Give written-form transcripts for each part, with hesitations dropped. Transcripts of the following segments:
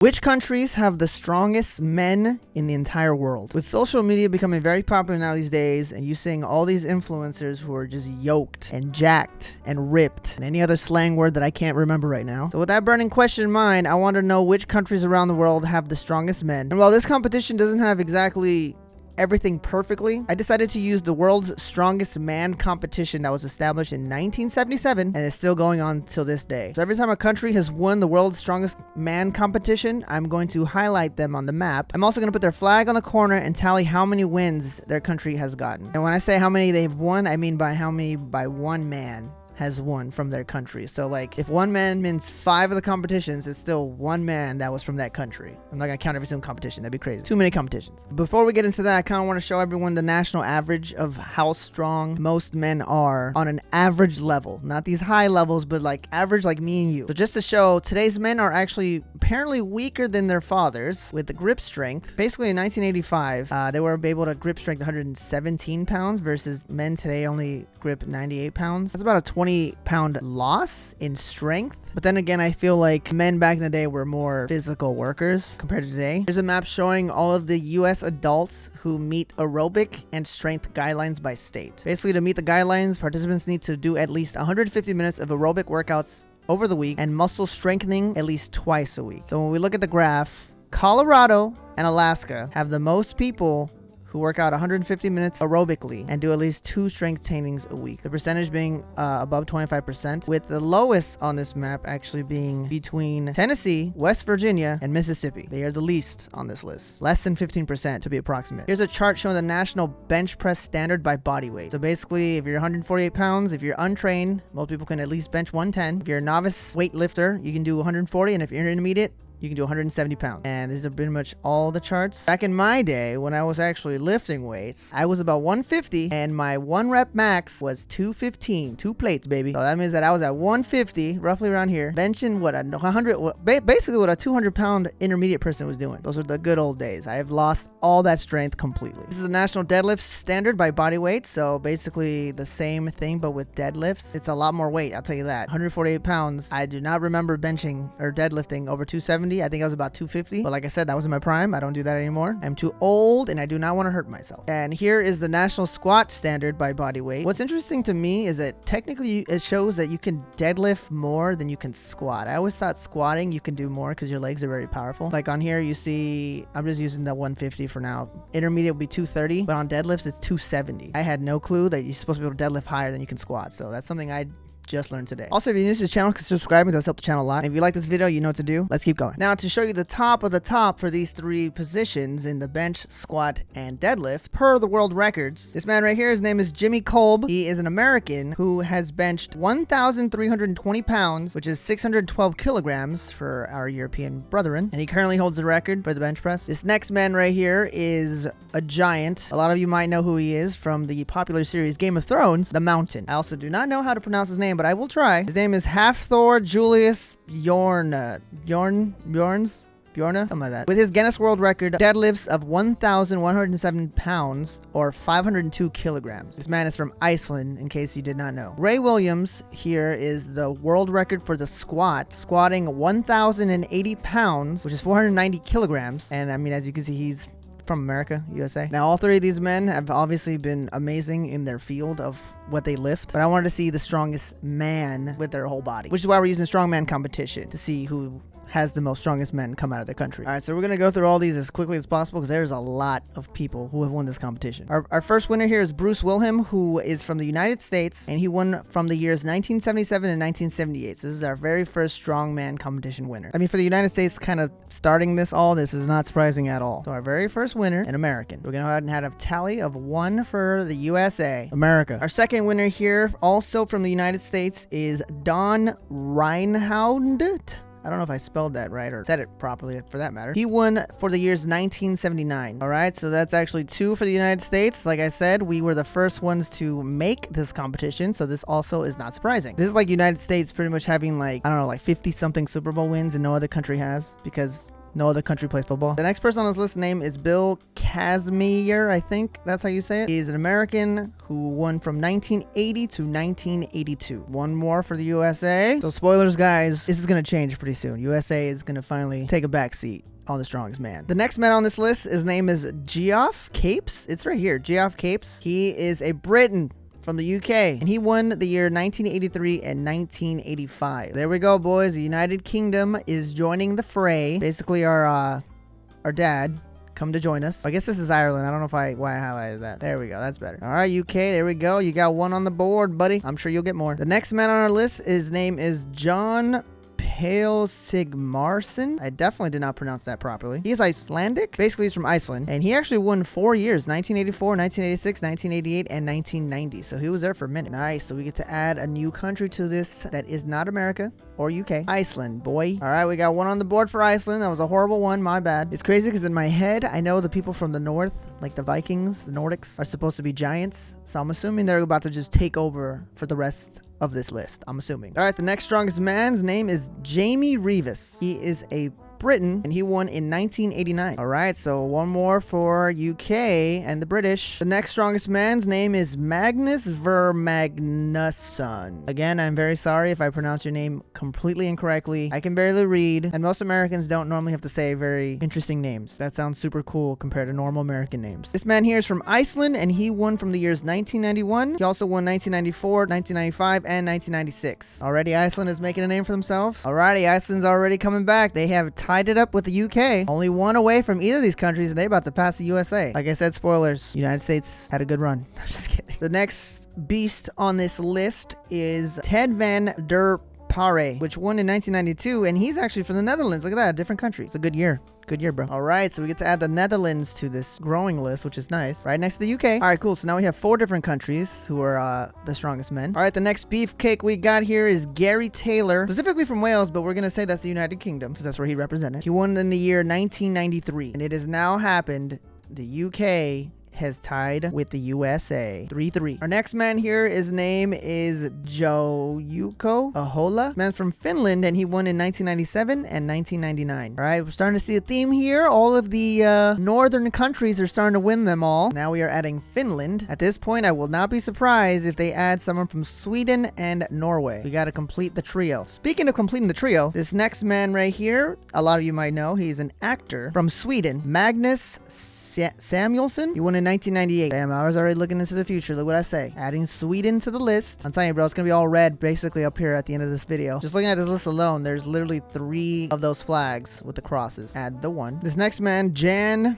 Which countries have the strongest men in the entire world? With social media becoming very popular now these days, and you seeing all these influencers who are just yoked and jacked and ripped, and any other slang word that I can't remember right now. So with that burning question in mind, I want to know which countries around the world have the strongest men. And while this competition doesn't have exactly everything perfectly, I decided to use the world's strongest man competition that was established in 1977 and is still going on till this day. So every time a country has won the world's strongest man competition, I'm going to highlight them on the map. I'm also going to put their flag on the corner and tally how many wins their country has gotten. And when I say how many they've won, I mean by how many by one man has won from their country. So like if one man wins 5 of the competitions, it's still one man that was from that country. I'm not gonna count every single competition, that'd be crazy. Too many competitions. Before we get into that, I kind of want to show everyone the national average of how strong most men are on an average level. Not these high levels, but like average like me and you. So just to show, today's men are actually apparently weaker than their fathers with the grip strength. Basically in 1985, they were able to grip strength 117 pounds versus men today only grip 98 pounds. That's about a 20-pound loss in strength. But then again, I feel like men back in the day were more physical workers compared to today. Here's a map showing all of the US adults who meet aerobic and strength guidelines by state. Basically, to meet the guidelines, participants need to do at least 150 minutes of aerobic workouts over the week and muscle strengthening at least twice a week. So when we look at the graph, Colorado and Alaska have the most people who work out 150 minutes aerobically and do at least 2 strength trainings a week. The percentage being above 25%, with the lowest on this map actually being between Tennessee, West Virginia, and Mississippi. They are the least on this list, less than 15% to be approximate. Here's a chart showing the national bench press standard by body weight. So basically, if you're 148 pounds, if you're untrained, most people can at least bench 110. If you're a novice weightlifter, you can do 140, and if you're intermediate, you can do 170 pounds. And these are pretty much all the charts. Back in my day, when I was actually lifting weights, I was about 150 and my 1 rep max was 215, 2 plates, baby. So that means that I was at 150, roughly around here, benching what a 100, basically what a 200 pound intermediate person was doing. Those are the good old days. I have lost all that strength completely. This is a national deadlift standard by body weight. So basically the same thing, but with deadlifts. It's a lot more weight, I'll tell you that. 148 pounds. I do not remember benching or deadlifting over 270. I think I was about 250, but like I said, that was in my prime. I don't do that anymore. I'm too old and I do not want to hurt myself. And here is the national squat standard by body weight. What's interesting to me is that technically it shows that you can deadlift more than you can squat. I always thought squatting you can do more because your legs are very powerful. Like on here you see, I'm just using the 150 for now. Intermediate will be 230, but on deadlifts it's 270. I had no clue that you're supposed to be able to deadlift higher than you can squat. So that's something I just learned today. Also, if you're new to this channel, consider subscribing. It does help the channel a lot. And if you like this video, you know what to do. Let's keep going. Now, to show you the top of the top for these 3 positions in the bench, squat, and deadlift, per the world records, this man right here, his name is Jimmy Kolb. He is an American who has benched 1,320 pounds, which is 612 kilograms for our European brethren. And he currently holds the record for the bench press. This next man right here is a giant. A lot of you might know who he is from the popular series Game of Thrones, The Mountain. I also do not know how to pronounce his name, but I will try. His name is Hafthor Julius Bjorna, something like that. With his Guinness World Record deadlifts of 1,107 pounds or 502 kilograms. This man is from Iceland, in case you did not know. Ray Williams here is the world record for the squat, squatting 1,080 pounds, which is 490 kilograms. And I mean, as you can see, he's from America, USA. Now, all 3 of these men have obviously been amazing in their field of what they lift, but I wanted to see the strongest man with their whole body, which is why we're using strongman competition to see who has the most strongest men come out of their country. All right, so we're gonna go through all these as quickly as possible because there's a lot of people who have won this competition. Our first winner here is Bruce Wilhelm, who is from the United States, and he won from the years 1977 and 1978. So this is our very first strongman competition winner. I mean, for the United States kind of starting this is not surprising at all. So our very first winner, an American. We're gonna go ahead and have a tally of 1 for the USA, America. Our second winner here, also from the United States, is Don Reinhound. I don't know if I spelled that right or said it properly for that matter. He won for the years 1979. All right, so that's actually 2 for the United States. Like I said, we were the first ones to make this competition, so this also is not surprising. This is like United States pretty much having like, I don't know, like 50 something Super Bowl wins and no other country has, because No other country plays football. The next person on this list name is Bill Kazmaier, I think that's how you say it. He's an American who won from 1980 to 1982. One more for the USA. So spoilers, guys, this is going to change pretty soon. USA is going to finally take a back seat on the strongest man. The next man on this list, his name is Geoff Capes. It's right here, Geoff Capes. He is a Briton from the UK, and he won the year 1983 and 1985. There we go, boys. The United Kingdom is joining the fray. Basically, our dad come to join us. I guess this is Ireland. I don't know why I highlighted that. There we go. That's better. All right, UK. There we go. You got one on the board, buddy. I'm sure you'll get more. The next man on our list, his name is John Pale Sigmarsson. I definitely did not pronounce that properly. He is Icelandic. Basically, he's from Iceland. And he actually won 4 years, 1984, 1986, 1988, and 1990. So he was there for a minute. Nice. So we get to add a new country to this that is not America or UK. Iceland, boy. All right, we got one on the board for Iceland. That was a horrible one. My bad. It's crazy because in my head, I know the people from the north, like the Vikings, the Nordics, are supposed to be giants. So I'm assuming they're about to just take over for the rest of this list, I'm assuming. All right, the next strongest man's name is Jamie Reeves. He is a Britain, and he won in 1989. All right, so one more for UK and the British. The next strongest man's name is Magnus Vermagnusson. Again, I'm very sorry if I pronounce your name completely incorrectly. I can barely read, and most Americans don't normally have to say very interesting names. That sounds super cool compared to normal American names. This man here is from Iceland, and he won from the years 1991. He also won 1994, 1995, and 1996. Already, Iceland is making a name for themselves. Alrighty, Iceland's already coming back. They have tied it up with the UK. Only one away from either of these countries, and they're about to pass the USA. Like I said, spoilers. United States had a good run. I'm just kidding. The next beast on this list is Ted van der Pare, which won in 1992, and he's actually from the Netherlands. Look at that, a different country. It's a good year. Good year, bro. All right, so we get to add the Netherlands to this growing list, which is nice. Right next to the UK. All right, cool. So now we have 4 different countries who are the strongest men. All right, the next beefcake we got here is Gary Taylor, specifically from Wales, but we're going to say that's the United Kingdom because that's where he represented. He won in the year 1993, and it has now happened. The UK has tied with the USA 3-3. Our next man here, his name is Jouko Ahola. Man's from Finland, and he won in 1997 and 1999. All right, we're starting to see a theme here. All of the northern countries are starting to win them all. Now we are adding Finland. At this point, I will not be surprised if they add someone from Sweden and Norway. We got to complete the trio. Speaking of completing the trio, this next man right here, a lot of you might know, he's an actor from Sweden, Magnus Samuelsson. He won in 1998. Damn, I was already looking into the future. Look what I say. Adding Sweden to the list. I'm telling you, bro, it's going to be all red basically up here at the end of this video. Just looking at this list alone, there's literally 3 of those flags with the crosses. Add the 1. This next man, Jane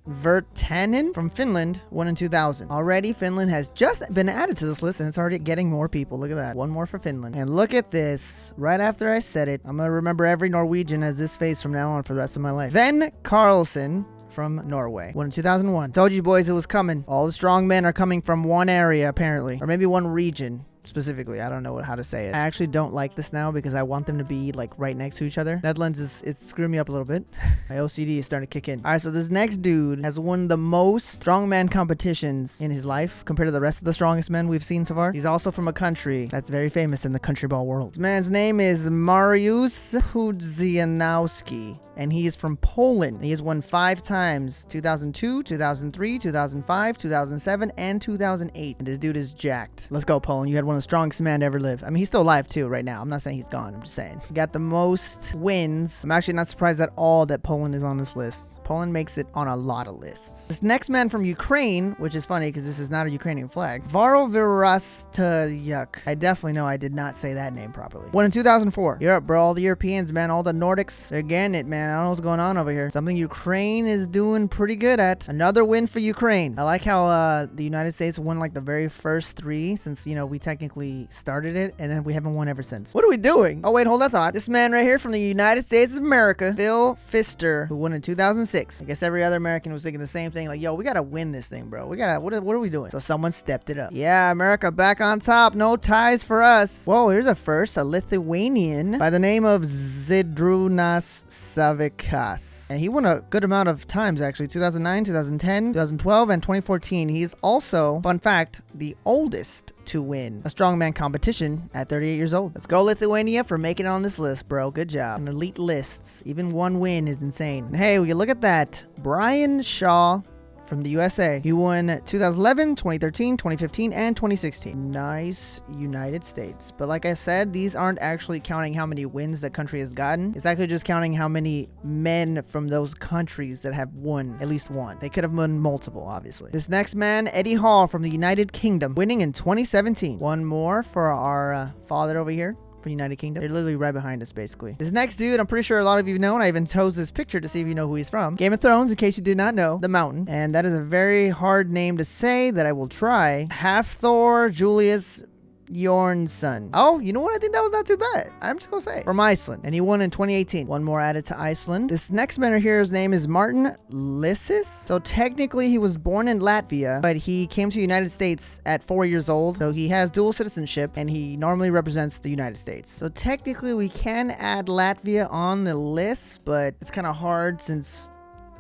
Virtanen from Finland, won in 2000. Already, Finland has just been added to this list, and it's already getting more people. Look at that. 1 more for Finland. And look at this. Right after I said it, I'm going to remember every Norwegian as this face from now on for the rest of my life. Sven Karlsson from Norway. Won in 2001. Told you boys it was coming. All the strong men are coming from one area, apparently. Or maybe one region. Specifically, I don't know how to say it. I actually don't like this now because I want them to be like right next to each other. Netherlands it's screwing me up a little bit. My OCD is starting to kick in. All right, so this next dude has won the most strongman competitions in his life compared to the rest of the strongest men we've seen so far. He's also from a country that's very famous in the country ball world. This man's name is Mariusz Pudzianowski, and he is from Poland. He has won 5 times: 2002, 2003, 2005, 2007, and 2008. And this dude is jacked. Let's go, Poland. You had one of the strongest men to ever live. I mean, he's still alive too right now. I'm not saying he's gone. I'm just saying. He got the most wins. I'm actually not surprised at all that Poland is on this list. Poland makes it on a lot of lists. This next man from Ukraine, which is funny because this is not a Ukrainian flag, Varovirastayuk. I definitely know I did not say that name properly. Won in 2004. Europe, bro. All the Europeans, man. All the Nordics. They're getting it, man. I don't know what's going on over here. Something Ukraine is doing pretty good at. Another win for Ukraine. I like how the United States won like the very first 3 since, you know, we technically started it, and then we haven't won ever since. What are we doing? Oh, wait, hold that thought. This man right here from the United States of America, Phil Pfister, who won in 2006. I guess every other American was thinking the same thing. Like, yo, we gotta win this thing, bro. What are we doing? So someone stepped it up. Yeah, America back on top. No ties for us. Whoa, here's a first. A Lithuanian by the name of Zydrunas Savikas. And he won a good amount of times, actually. 2009, 2010, 2012, and 2014. He's also, fun fact, the oldest to win a strongman competition at 38 years old. Let's go Lithuania for making it on this list, bro. Good job. An elite lists. Even one win is insane. And hey, will you look at that? Brian Shaw from the USA. He won 2011, 2013, 2015, and 2016. Nice United States. But like I said, these aren't actually counting how many wins the country has gotten. It's actually just counting how many men from those countries that have won at least one. They could have won multiple, obviously. This next man, Eddie Hall from the United Kingdom, winning in 2017. One more for our father over here. For United Kingdom. They're literally right behind us, basically. This next dude, I'm pretty sure a lot of you know, and I even chose this picture to see if you know who he's from. Game of Thrones, in case you did not know. The Mountain. And that is a very hard name to say that I will try. Hafthor Julius Bjornsson. Oh, you know what? I think that was not too bad. I'm just gonna say. From Iceland. And he won in 2018. One more added to Iceland. This next man here, his name is Martin Lissis. So technically he was born in Latvia, but he came to the United States at 4 years old. So he has dual citizenship and he normally represents the United States. So technically we can add Latvia on the list, but it's kind of hard since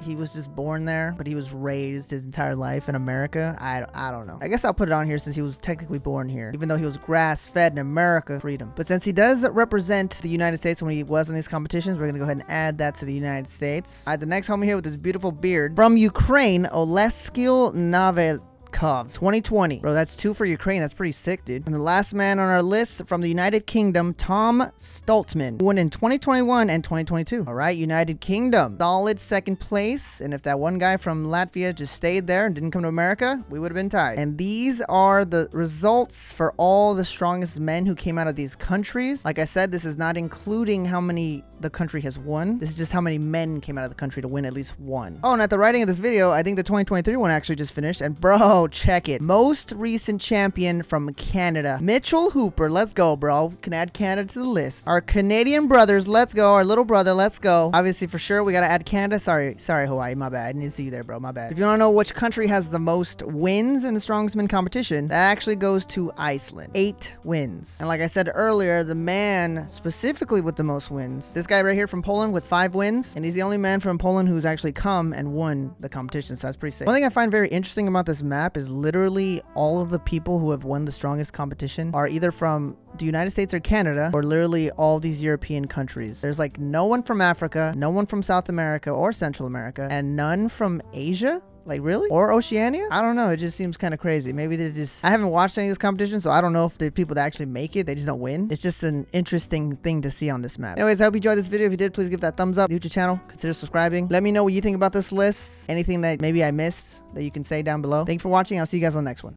he was just born there, but he was raised his entire life in America. I don't know. I guess I'll put it on here since he was technically born here, even though he was grass-fed in America. Freedom. But since he does represent the United States when he was in these competitions, we're gonna go ahead and add that to the United States. The next homie here with his beautiful beard from Ukraine, Oleskil Navel. 2020. Bro, that's 2 for Ukraine. That's pretty sick, dude. And the last man on our list from the United Kingdom, Tom Stoltzman, who won in 2021 and 2022. All right, United Kingdom. Solid second place. And if that one guy from Latvia just stayed there and didn't come to America, we would have been tied. And these are the results for all the strongest men who came out of these countries. Like I said, this is not including how many the country has won. This is just how many men came out of the country to win at least one. Oh, and at the writing of this video, I think the 2023 one actually just finished. And bro, check it. Most recent champion from Canada, Mitchell Hooper. Let's go, bro. Can add Canada to the list. Our Canadian brothers, let's go. Our little brother, let's go. Obviously, for sure, we gotta add Canada. Sorry, Hawaii, my bad. I didn't see you there, bro. My bad. If you wanna know which country has the most wins in the strongest men competition, that actually goes to Iceland. 8 wins. And like I said earlier, the man specifically with the most wins, this guy right here from Poland with 5 wins, and he's the only man from Poland who's actually come and won the competition, so that's pretty sick. One thing I find very interesting about this map is literally all of the people who have won the strongest competition are either from the United States or Canada, or literally all these European countries. There's like no one from Africa, no one from South America or Central America, and none from Asia. Like, really? Or Oceania? I don't know. It just seems kind of crazy. Maybe they're just... I haven't watched any of this competition, so I don't know if the people that actually make it, they just don't win. It's just an interesting thing to see on this map. Anyways, I hope you enjoyed this video. If you did, please give that thumbs up. New to the channel. Consider subscribing. Let me know what you think about this list. Anything that maybe I missed that you can say down below. Thank you for watching. I'll see you guys on the next one.